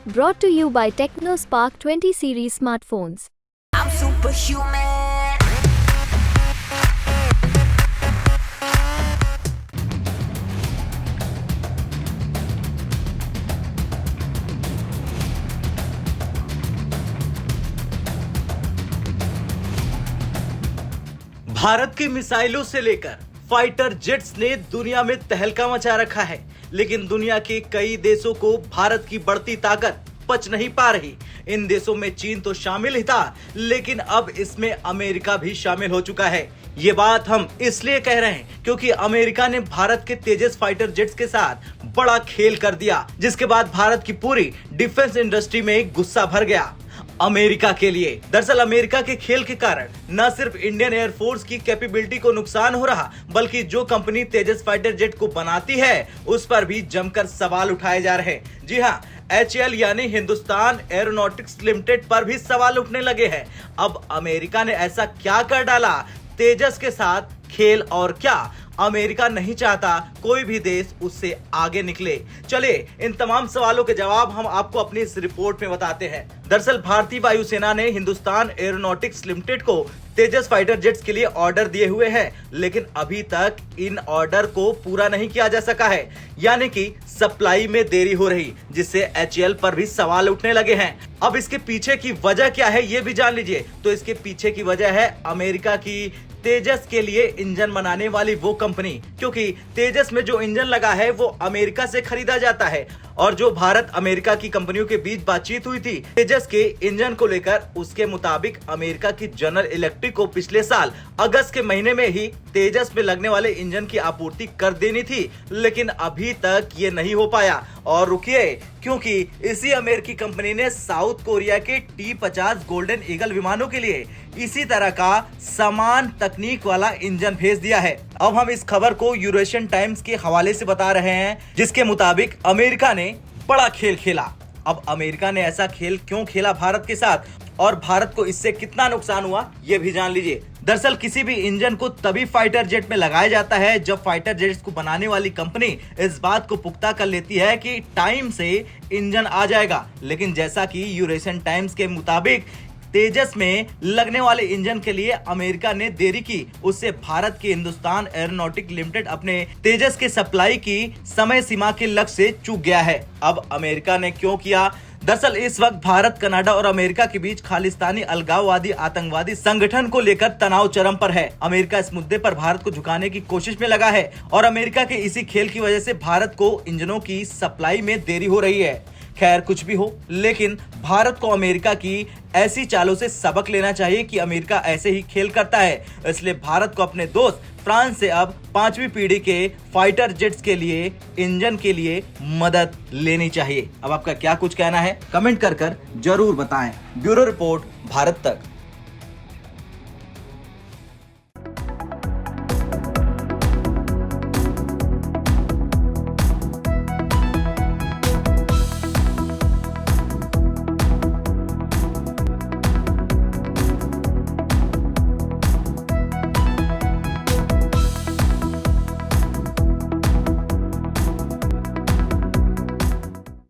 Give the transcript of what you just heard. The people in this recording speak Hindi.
Brought to you by TechnoSpark 20 series smartphones. I'm superhuman. Bharat की मिसाइलों से लेकर फाइटर जेट्स ने दुनिया में तहलका मचा रखा है, लेकिन दुनिया के कई देशों को भारत की बढ़ती ताकत पच नहीं पा रही। इन देशों में चीन तो शामिल ही था, लेकिन अब इसमें अमेरिका भी शामिल हो चुका है। ये बात हम इसलिए कह रहे हैं क्योंकि अमेरिका ने भारत के तेजस फाइटर जेट्स के साथ बड़ा खेल कर दिया, जिसके बाद भारत की पूरी डिफेंस इंडस्ट्री में गुस्सा भर गया अमेरिका के लिए। दरअसल अमेरिका के खेल के कारण न सिर्फ इंडियन एयरफोर्स की कैपेबिलिटी को नुकसान हो रहा, बल्कि जो कंपनी तेजस फाइटर जेट को बनाती है उस पर भी जमकर सवाल उठाए जा रहे हैं। जी हाँ, HAL यानी हिंदुस्तान एरोनॉटिक्स लिमिटेड पर भी सवाल उठने लगे हैं। अब अमेरिका ने ऐसा क्या कर डाला तेजस के साथ खेल, और क्या अमेरिका नहीं चाहता कोई भी देश उससे आगे निकले? चले इन तमाम सवालों के जवाब हम आपको अपनी इस रिपोर्ट में बताते हैं। दरअसल भारतीय वायुसेना ने हिंदुस्तान एरोनॉटिक्स लिमिटेड को तेजस फाइटर जेट्स के लिए ऑर्डर दिए हुए हैं, लेकिन अभी तक इन ऑर्डर को पूरा नहीं किया जा सका है, यानी कि सप्लाई में देरी हो रही, जिससे HAL पर भी सवाल उठने लगे हैं। अब इसके पीछे की वजह क्या है ये भी जान लीजिए। तो इसके पीछे की वजह है अमेरिका की तेजस के लिए इंजन बनाने वाली वो कंपनी, क्योंकि तेजस में जो इंजन लगा है वो अमेरिका से खरीदा जाता है, और जो भारत अमेरिका की कंपनियों के बीच बातचीत हुई थी तेजस के इंजन को लेकर, उसके मुताबिक अमेरिका की जनरल इलेक्ट्रिक को पिछले साल अगस्त के महीने में ही तेजस में लगने वाले इंजन की आपूर्ति कर देनी थी, लेकिन अभी तक ये नहीं हो पाया। और रुकिए, क्योंकि इसी अमेरिकी कंपनी ने साउथ कोरिया के T-50 गोल्डन ईगल विमानों के लिए इसी तरह का समान तकनीक वाला इंजन भेज दिया है। अब हम इस खबर को यूरेशियन टाइम्स के हवाले से बता रहे हैं, जिसके मुताबिक अमेरिका ने बड़ा खेल खेला। अब अमेरिका ने ऐसा खेल क्यों खेला भारत के साथ, और भारत को इससे कितना नुकसान हुआ ये भी जान लीजिए। दरअसल किसी भी इंजन को तभी फाइटर जेट में लगाया जाता है जब फाइटर जेट्स को बनाने वाली कंपनी इस बात को पुख्ता कर लेती है कि टाइम से इंजन आ जाएगा। लेकिन जैसा कि यूरेशियन टाइम्स के मुताबिक तेजस में लगने वाले इंजन के लिए अमेरिका ने देरी की, उससे भारत के हिंदुस्तान एरोनॉटिक लिमिटेड अपने तेजस के सप्लाई की समय सीमा के लक्ष्य से चूक गया है। अब अमेरिका ने क्यों किया? दरअसल इस वक्त भारत, कनाडा और अमेरिका के बीच खालिस्तानी अलगाववादी आतंकवादी संगठन को लेकर तनाव चरम पर है। अमेरिका इस मुद्दे पर भारत को झुकाने की कोशिश में लगा है, और अमेरिका के इसी खेल की वजह से भारत को इंजनों की सप्लाई में देरी हो रही है। खैर कुछ भी हो, लेकिन भारत को अमेरिका की ऐसी चालों से सबक लेना चाहिए कि अमेरिका ऐसे ही खेल करता है। इसलिए भारत को अपने दोस्त फ्रांस से अब 5वीं पीढ़ी के फाइटर जेट्स के लिए इंजन के लिए मदद लेनी चाहिए। अब आपका क्या कुछ कहना है कमेंट कर जरूर बताएं। ब्यूरो रिपोर्ट, भारत तक।